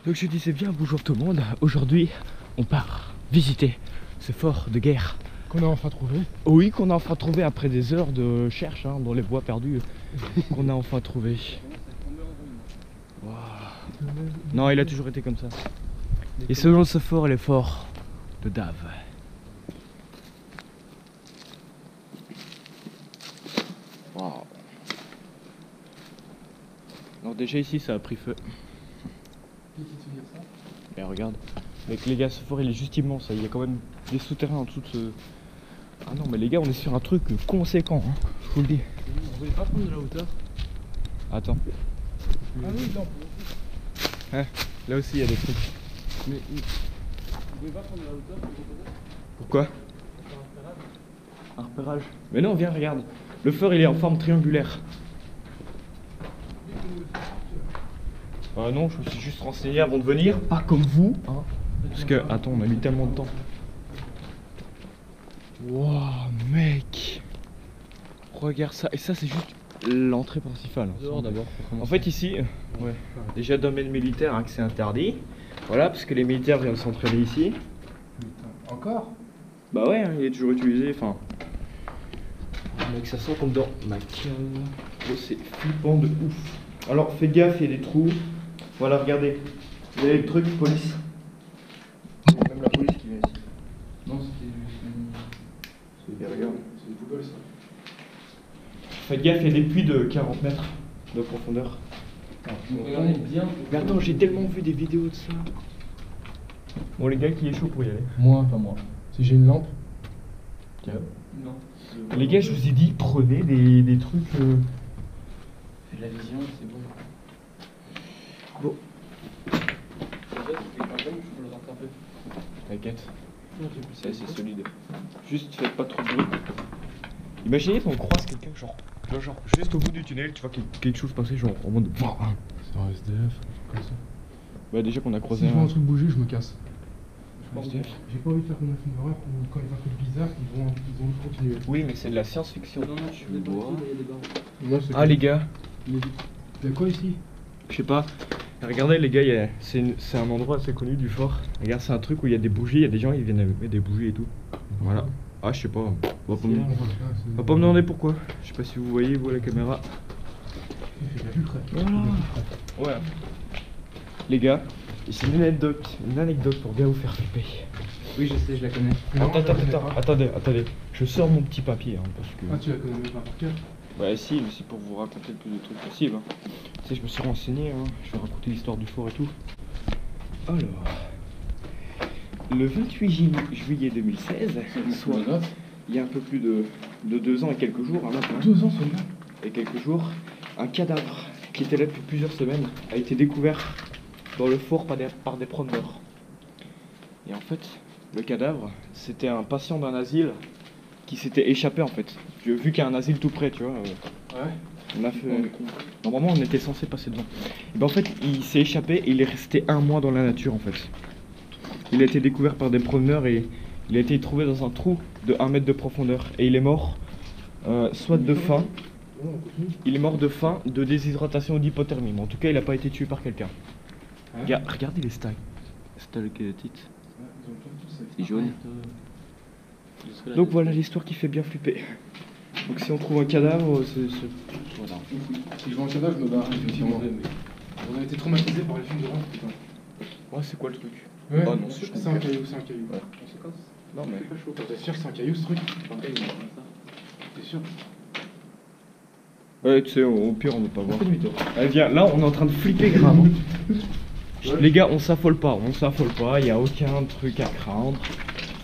Donc je disais bien bonjour tout le monde. Aujourd'hui on part visiter ce fort de guerre qu'on a enfin trouvé. Oui, qu'on a enfin trouvé après des heures de recherche dans les bois perdus. Qu'on a enfin trouvé. Wow. Non, il a toujours été comme ça. Et selon ce fort, les forts de Dave. Wow. Alors déjà ici ça a pris feu. Mais regarde, avec les gars, ce fort il est juste immense, il y a quand même des souterrains en dessous de ce... Ah non mais les gars, on est sur un truc conséquent, hein, je vous le dis. On voulait pas prendre de la hauteur. Attends. Ah oui, non. Hein, là aussi il y a des trucs. Mais on voulait pas prendre de la hauteur. Pourquoi? Un repérage. Mais non, viens, regarde. Le fort il est en forme triangulaire. Non, je me suis juste renseigné avant de venir, pas comme vous, hein. Parce que, attends, on a mis tellement de temps. Waouh, mec. Regarde ça, et ça c'est juste l'entrée principale. Dehors d'abord. En fait ici, ouais, déjà domaine militaire, hein, que c'est interdit. Voilà, parce que les militaires viennent s'entraîner ici. Encore? Bah ouais, hein, il est toujours utilisé, enfin... Mec, ça sent comme dans ma cave. Oh, c'est flippant de ouf. Alors fais gaffe, il y a des trous. Voilà, regardez. Il y a des trucs, police. Il y a même la police qui vient ici. Non, Et regarde. c'est une poubelle ça. Faites gaffe, il y a des puits de 40 mètres de profondeur. Regardez bien. Mais attends, j'ai tellement vu des vidéos de ça. Bon, les gars, qui est chaud pour y aller? Moi, pas moi. Si j'ai une lampe. Tiens. Non. Les gars, je vous ai dit, prenez des trucs. Fais de la vision, c'est bon. Bon. T'inquiète, c'est assez solide. Juste faites pas trop de bruit. Imaginez qu'on croise quelqu'un, genre juste au bout du tunnel, tu vois quelque chose passer, genre en mode. C'est un SDF, comme ça. Bah, déjà qu'on a croisé Si je vois un truc bouger, je me casse. SDF. J'ai pas envie de faire comme un film d'horreur où quand il y a un truc bizarre, ils vont continuer. Oui, mais c'est de la science-fiction. Non, je suis bois. Ah, les gars, il y a quoi ici? je sais pas. Regardez les gars, c'est un endroit assez connu du fort. Regarde, c'est un truc où il y a des bougies, il y a des gens qui viennent mettre des bougies et tout. Voilà. Ah, je sais pas. On va pas me demander pourquoi. Je sais pas si vous voyez, vous à la caméra. Voilà. Ouais. Les gars, c'est une anecdote pour bien vous faire flipper. Oui, je sais, je la connais. Attendez. Je sors mon petit papier, hein, parce que... Ah, tu la connais même pas par cœur? Bah si, mais c'est pour vous raconter le plus de trucs possible. Hein. Tu sais, je me suis renseigné, hein. Je vais raconter l'histoire du fort et tout. Alors... Le 28 juillet 2016, soit il y a un peu plus de 2 ans et quelques jours, hein, maintenant, 2 ans seulement. et quelques jours, un cadavre qui était là depuis plusieurs semaines a été découvert dans le fort par des promeneurs. Et en fait, le cadavre, c'était un patient d'un asile qui s'était échappé en fait. Vu qu'il y a un asile tout près, tu vois. Ouais. On a fait... Normalement, on était censé passer devant. Et ben en fait, il s'est échappé et il est resté 1 mois dans la nature en fait. Il a été découvert par des promeneurs et il a été trouvé dans un trou de 1 mètre de profondeur. Et il est mort soit de faim. Il est mort de faim, de déshydratation ou d'hypothermie. Mais en tout cas, il n'a pas été tué par quelqu'un. Regardez les stalactites. C'est jaune. Donc voilà l'histoire qui fait bien flipper. Donc si on trouve un cadavre, c'est... Voilà. Si je vois un cadavre, je me barre, effectivement. On a été traumatisés par les films d'horreur, putain. Ouais, c'est quoi le truc? Ouais, oh, non, c'est un caillou, c'est un caillou. Ouais. Non mais... C'est pas chaud. T'es sûr que c'est un caillou ce truc? T'es sûr? Ouais, tu sais, au pire, on ne veut pas voir. Allez, viens, là, on est en train de flipper grave. Ouais. Les gars, on s'affole pas, il n'y a aucun truc à craindre.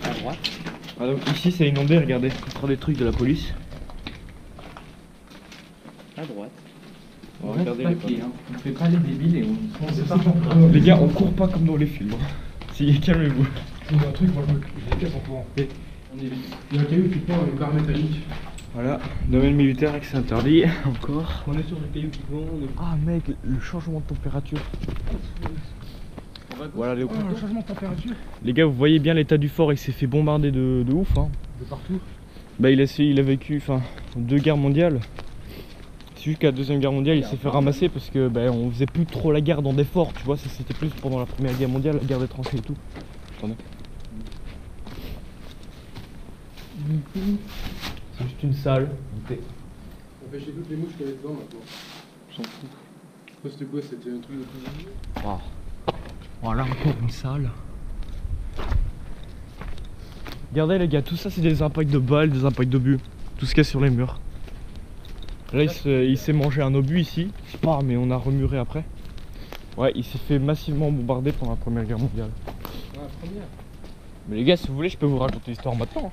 À droite. Alors, ici, c'est inondé, regardez. On prend des trucs de la police. À droite. On regardez les papiers, hein. On fait pas les débiles et on se pas. Les gars, on court pas comme dans les films. Si, calmez-vous. Il y a un truc, moi je les casse en courant. Il y a un caillou qui prend une barre métallique. Voilà, domaine militaire c'est interdit, encore. On est sur des cailloux qui vont. Ah mec, le changement de température. Voilà les... le changement de température. Les gars, vous voyez bien l'état du fort, il s'est fait bombarder de ouf. Hein. De partout. Bah il a vécu 2 guerres mondiales. C'est juste qu'à la Deuxième Guerre mondiale, il s'est fait ramasser parce que on faisait plus trop la guerre dans des forts, tu vois, ça c'était plus pendant la Première Guerre mondiale, la guerre des tranchées et tout. Attendez. C'est juste une salle. On fait chez toutes les mouches qu'il y avait dedans maintenant. J'en fous. C'était quoi? C'était un truc de cuisine? Wow. Voilà encore une salle. Regardez les gars, tout ça c'est des impacts de balles, des impacts d'obus. Tout ce qu'il y a sur les murs. Là il s'est mangé un obus ici. Je sais pas, mais on a remuré après. Ouais, il s'est fait massivement bombarder pendant la Première Guerre mondiale. Ah, la première. Mais les gars, si vous voulez, je peux vous raconter l'histoire maintenant.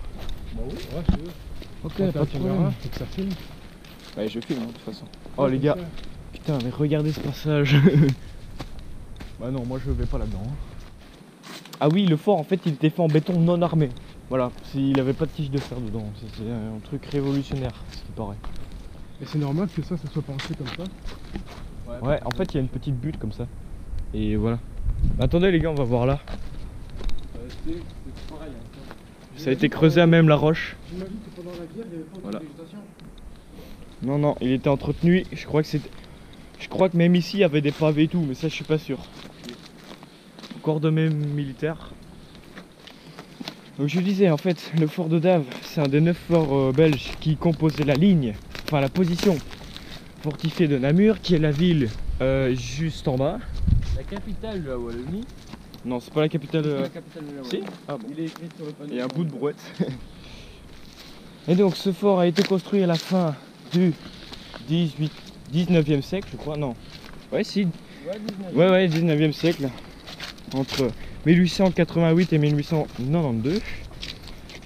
Bah oui, ouais, je veux. Ok, pas de problème. Faut que ça filme. Ouais, je filme de toute façon. Oh les gars, putain, mais regardez ce passage. Bah non, moi je vais pas là-dedans. Ah oui, le fort en fait il était fait en béton non armé. Voilà, il avait pas de tige de fer dedans. C'était un truc révolutionnaire, ce qui paraît. Et c'est normal que ça soit pensé comme ça? Ouais, en fait il y a une petite butte comme ça. Et voilà. Attendez les gars, on va voir là. C'est pareil. Ça a été creusé à même la roche. J'imagine que pendant la guerre, il n'y avait pas Voilà. de végétation. Non, non, il était entretenu. Je crois que même ici il y avait des pavés et tout, mais ça je suis pas sûr. Encore de même militaire. Donc je disais en fait, le fort de Dave, c'est un des 9 forts belges qui composaient la ligne, enfin la position fortifiée de Namur, qui est la ville juste en bas. La capitale de la Wallonie. Non, c'est pas la capitale. C'est la capitale de la Si. Wallonie. Ah bon. Il est écrit sur le panneau. Il y a un bout de brouette. Et donc ce fort a été construit à la fin du 19e siècle, je crois. Non. Ouais, si. Ouais, 19e siècle. Entre 1888 et 1892.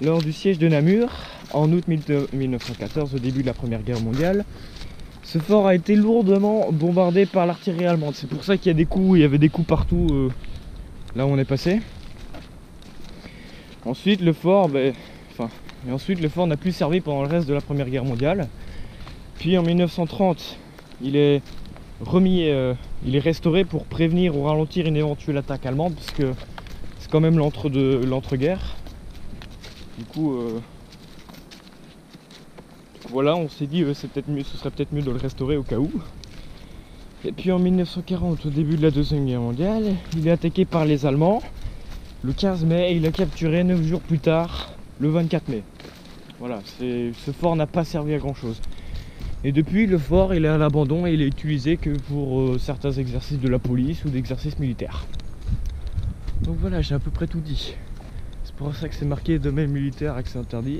Lors du siège de Namur, en août 1914, au début de la Première Guerre mondiale, ce fort a été lourdement bombardé par l'artillerie allemande. C'est pour ça qu'il y a des coups, il y avait des coups partout là où on est passé. Ensuite, le fort, le fort n'a plus servi pendant le reste de la Première Guerre mondiale. Puis en 1930, il est restauré pour prévenir ou ralentir une éventuelle attaque allemande, parce que c'est quand même l'entre-guerre. Du coup, voilà, on s'est dit ce serait peut-être mieux de le restaurer au cas où. Et puis en 1940, au début de la Deuxième Guerre mondiale, il est attaqué par les Allemands. Le 15 mai, il a capturé 9 jours plus tard, le 24 mai. Voilà, ce fort n'a pas servi à grand chose. Et depuis, le fort il est à l'abandon et il est utilisé que pour certains exercices de la police ou d'exercices militaires. Donc voilà, j'ai à peu près tout dit. C'est pour ça que c'est marqué domaine militaire et que c'est interdit.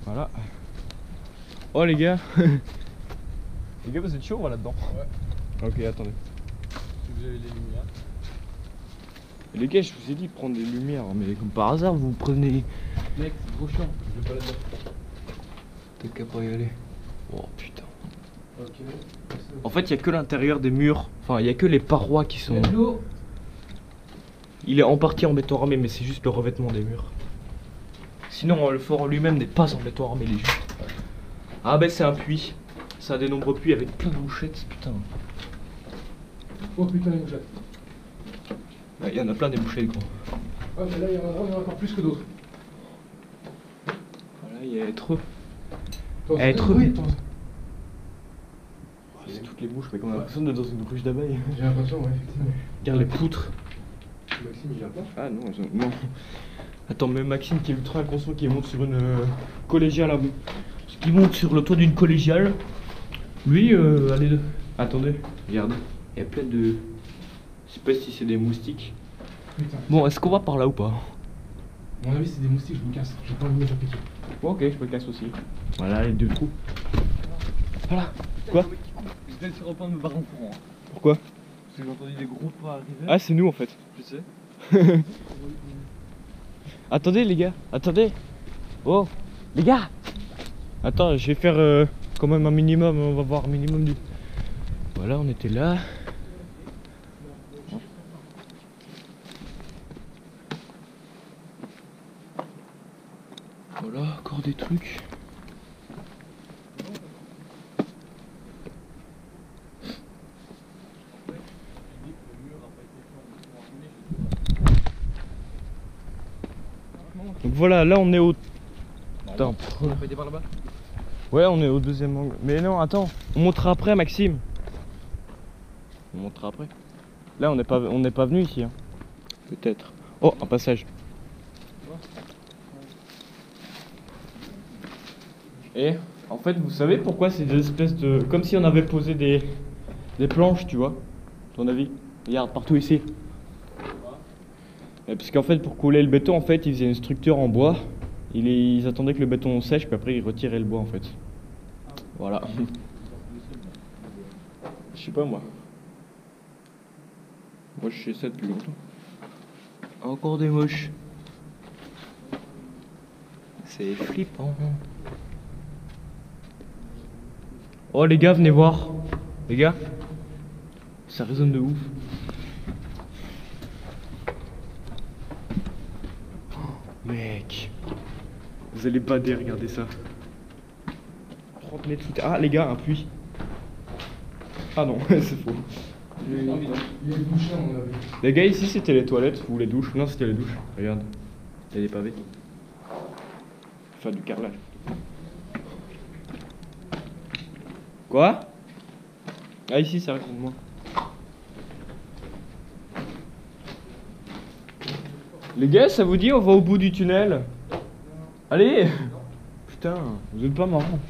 Voilà. Oh les gars. Les gars, vous êtes chaud, on va là-dedans. Ouais. Ok, attendez. Si vous avez les lumières. Et les gars, je vous ai dit de prendre des lumières, mais comme par hasard, vous prenez. Mec, c'est trop chiant. Je vais pas là-dedans. Peut-être qu'à pas y aller. Oh putain. Ok. En fait, il n'y a que l'intérieur des murs. Enfin, il n'y a que les parois qui sont. Il est en partie en béton armé, mais c'est juste le revêtement des murs. Sinon, le fort en lui-même n'est pas en béton armé, il est juste. Ah, ben c'est un puits. C'est un des nombreux puits avec plein de mouchettes, putain. Oh putain, les mouchettes. Il y en a plein des mouchettes, gros. Ah, mais là, il y en a encore plus que d'autres. Voilà, il y a trop. Attends, Être- oui, attends. C'est toutes les mouches, mais on a l'impression d'être dans une ruche d'abeilles. J'ai l'impression, ouais, effectivement. Regarde les poutres. Maxime, il vient pas. Ah non, non. Attends, même Maxime qui est ultra inconscient, qui monte sur une collégiale. Qui monte sur le toit d'une collégiale. Lui, allez. Attendez, regarde. Il y a plein de. Je sais pas si c'est des moustiques. Putain. Bon, est-ce qu'on va par là ou pas? À mon avis, c'est des moustiques, je me casse. J'ai pas envie de me faire piquer. Bon, ok, je me casse aussi. Voilà, les deux trous. Voilà. Quoi? Je vais sur le point de me barrer en courant. Pourquoi? Parce que j'ai entendu des gros pas arriver. Ah, c'est nous en fait. Je sais. Attendez les gars, attendez. Oh, les gars. Attends, je vais faire quand même un minimum, on va voir un minimum du... Voilà, on était là. Voilà, encore des trucs. Donc voilà, là on est au... Attends, On a pas été par là-bas. Ouais, on est au deuxième angle. Mais non, attends, on montrera après, Maxime. On montrera après. Là, on n'est pas venu ici. Hein. Peut-être. Oh, un passage. Et en fait, vous savez pourquoi c'est des espèces de... Comme si on avait posé des planches, tu vois. À ton avis? Regarde, partout ici. Parce qu'en fait, pour couler le béton, en fait, ils faisaient une structure en bois. Ils attendaient que le béton sèche, puis après ils retiraient le bois, en fait. Voilà. Je sais pas, moi. Moi, je sais ça depuis longtemps. Encore des moches. C'est flippant. Oh les gars, venez voir. Les gars, ça résonne de ouf. Oh, mec, vous allez bader, regardez ça. 30 mètres sous terre. Ah les gars, un puits. Ah non, c'est faux. Il y a une douche là, on l'a vu. Les gars, ici c'était les toilettes ou les douches. Non, c'était les douches. Regarde, il y a des pavés. Enfin, du carrelage. Quoi? Ah, ici, ça répond de moi. Les gars, ça vous dit, on va au bout du tunnel? Allez! Putain, vous êtes pas marrants.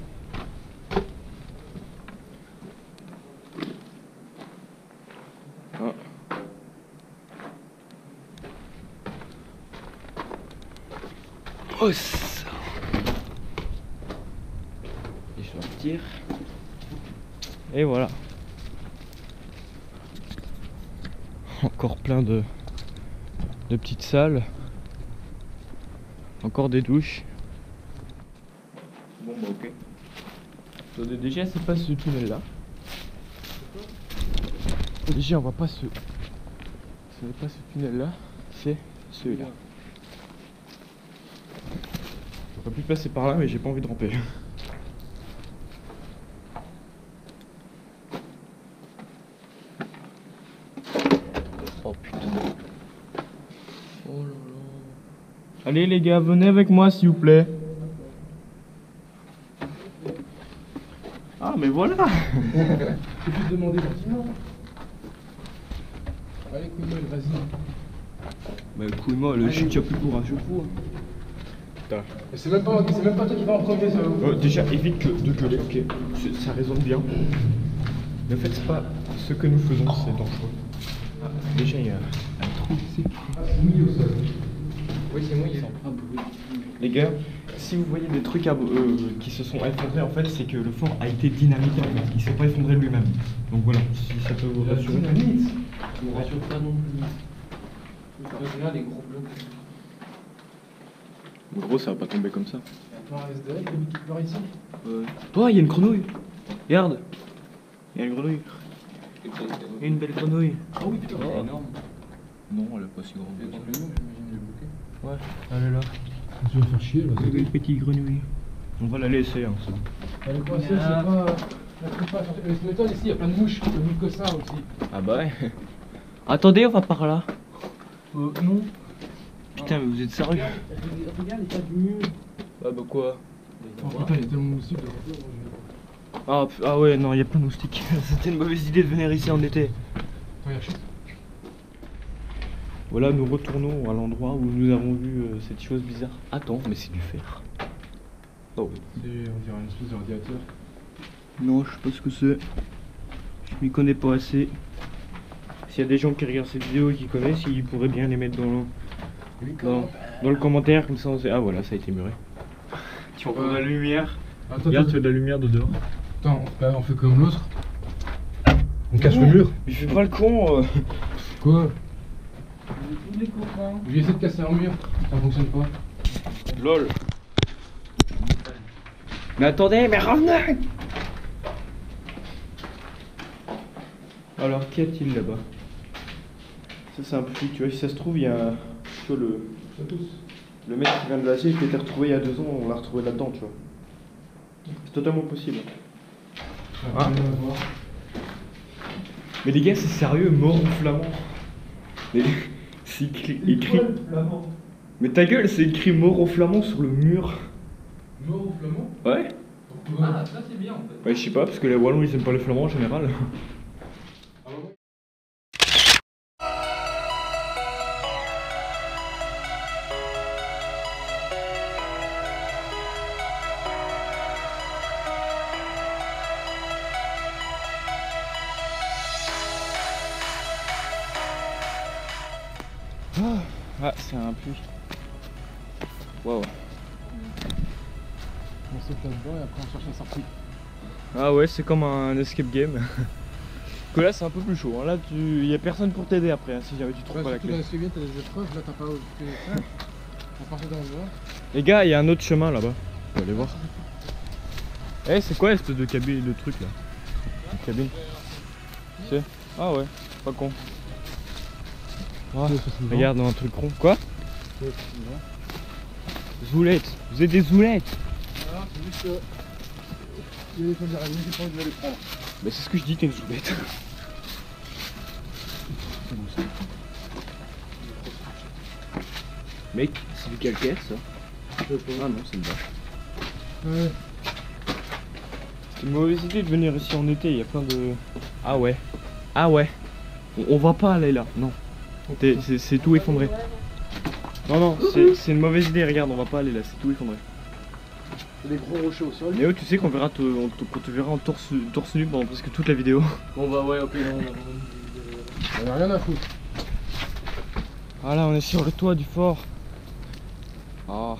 Ah. Oh, ça. Et je sortir. Et voilà. Encore plein de petites salles. Encore des douches. Bon bah ok. Attendez, déjà c'est pas ce tunnel là. Déjà on va pas ce. Ce n'est pas ce tunnel là, c'est celui-là. J'aurais pu passer par là mais j'ai pas envie de ramper. Oh putain. Oh là là. Allez les gars, venez avec moi s'il vous plaît. Ah mais voilà. Je peux te demander gentiment. Allez, couille-moi, vas-y. Bah couille-moi, le chute, tu as plus le courage. Putain. Et c'est même pas toi qui vas en premier, ça. Déjà, évite de gueuler, ok. Ça résonne bien. Mais en fait, c'est pas ce que nous faisons, c'est dangereux. Ah, déjà, il y a un trou ici. Ah, c'est mouillé au sol. Oui, c'est mouillé. Les gars, si vous voyez des trucs qui se sont effondrés, en fait, c'est que le fort a été dynamité. En fait. Il s'est pas effondré lui-même. Donc voilà, si ça peut vous rassurer. Dynamite. Je me rassure pas non plus. Là, les gros blocs. En gros, ça va pas tomber comme ça. Il y a un SDF qui pleure ici. Oh, il y a une grenouille. Regarde. Il y a une grenouille. Une belle grenouille. Oh oui, putain, c'est énorme. Non, elle est pas si grande. C'est plus long, j'imagine, les bloquer. Ouais, elle est là. Tu vas faire chier là. Une petite grenouille. On va la laisser, hein, ça. Elle est coincée, c'est pas. La trouve pas. Mais cette méthode ici, il y a plein de mouches. Il y a plus que ça aussi. Ah bah ouais. Attendez, on va par là. Non. Putain, mais vous êtes sérieux? Regarde l'état du mur. Ah bah quoi? Oh putain, il y a tellement de moustiques là. Ah ouais, non, il y a plein de moustiques. C'était une mauvaise idée de venir ici en été. Regarde, chute. Voilà, nous retournons à l'endroit où nous avons vu cette chose bizarre. Attends, mais c'est du fer. Oh. C'est, on dirait une espèce de radiateur. Non, je sais pas ce que c'est. Je m'y connais pas assez. S'il y a des gens qui regardent cette vidéo et qui connaissent, ils pourraient bien les mettre dans le commentaire, comme ça on sait. Ah voilà, ça a été muré. Tu vois de la lumière. Attends, Regarde, tu as de la lumière de dehors. Attends, on fait comme l'autre. On cache le mur. Mais fais pas le con. Quoi? Tous les copains. J'ai essayé de casser un mur, ça fonctionne pas. Lol. Mais attendez, mais revenez. Alors, qu'y a-t-il là-bas? Ça c'est un puits, tu vois, si ça se trouve, il y a... Tu vois, le mec qui vient de l'Asie, qui était retrouvé il y a 2 ans, on l'a retrouvé là-dedans, tu vois. C'est totalement possible. Ah. Mais les gars, c'est sérieux, mort en flamand. Mais c'est écrit... Mais ta gueule, c'est écrit mort au flamand sur le mur. Mort au flamand? Ouais. Ah, ça c'est bien en fait. Ouais, je sais pas, parce que les Wallons ils aiment pas les Flamands en général. Ah, c'est un puits. Waouh. On saute là-dedans et après on cherche un sortie. Ah ouais, c'est comme un escape game. Que là c'est un peu plus chaud, hein. Là il y a personne pour t'aider après, hein, si jamais tu trouves pas la Surtout clé. dans les Slovéniens, t'as des épreuves, là t'as pas fait ça. On va passer dans le noir. Les gars, il y a un autre chemin là-bas. On va aller voir. Eh, c'est quoi l'espèce de cabine, de truc là? Une cabine. C'est. Ah ouais, pas con. Ah, regarde dans un truc rond. Quoi? Zoulettes. Vous êtes des zoulettes. Alors, c'est juste que. Il y a des trucs d'araignée, j'ai pas envie de les prendre. Bah c'est ce que je dis, t'es une zoulette. C'est bon ça. Mec, c'est du calcaire ça? Je sais pas. Ah non, c'est une vache. Ouais. C'est une mauvaise idée de venir ici en été, il y a plein de... Ah ouais. Ah ouais. On va pas aller là, non. C'est tout effondré. Non, non, c'est une mauvaise idée, regarde, on va pas aller là, c'est tout effondré. Il y a des gros rochers au sol. Et oh, tu sais qu'on verra qu'on te verra en torse nu pendant presque toute la vidéo. Bon bah ouais, ok, non, On a rien à foutre. Voilà, on est sur le toit du fort. Ah.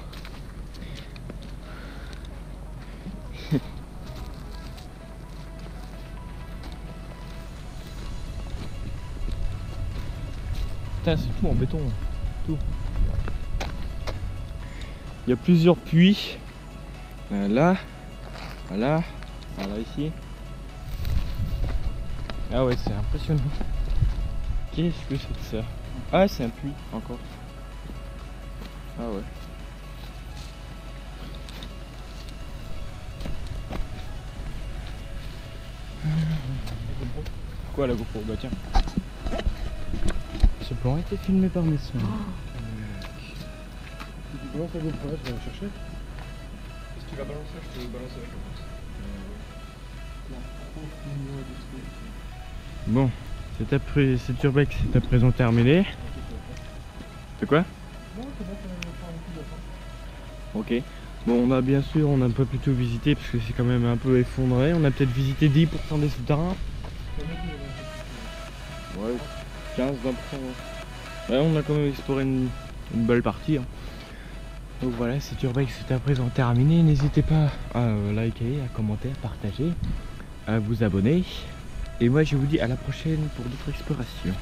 Putain, c'est tout en béton. Tout. Il y a plusieurs puits. Là. Voilà. Voilà ici. Ah ouais, c'est impressionnant. Qu'est-ce que c'est que ça? Ah, c'est un puits encore. Ah ouais. Quoi la GoPro? Bah tiens. Ce plan a été filmé par mes soeurs. Tu balances la GoPro là, tu vas la chercher. Si tu vas balancer, je te balance avec Bon, cet urbex est à présent terminé. C'est quoi? Ok. Bon, on a bien sûr, on a pas pu tout visiter parce que c'est quand même un peu effondré. On a peut-être visité 10% des souterrains. Ouais, 15-20%. Ouais, on a quand même exploré une belle partie. Hein. Donc voilà, cet urbex est à présent terminé. N'hésitez pas à liker, à commenter, à partager, à vous abonner. Et moi je vous dis à la prochaine pour d'autres explorations.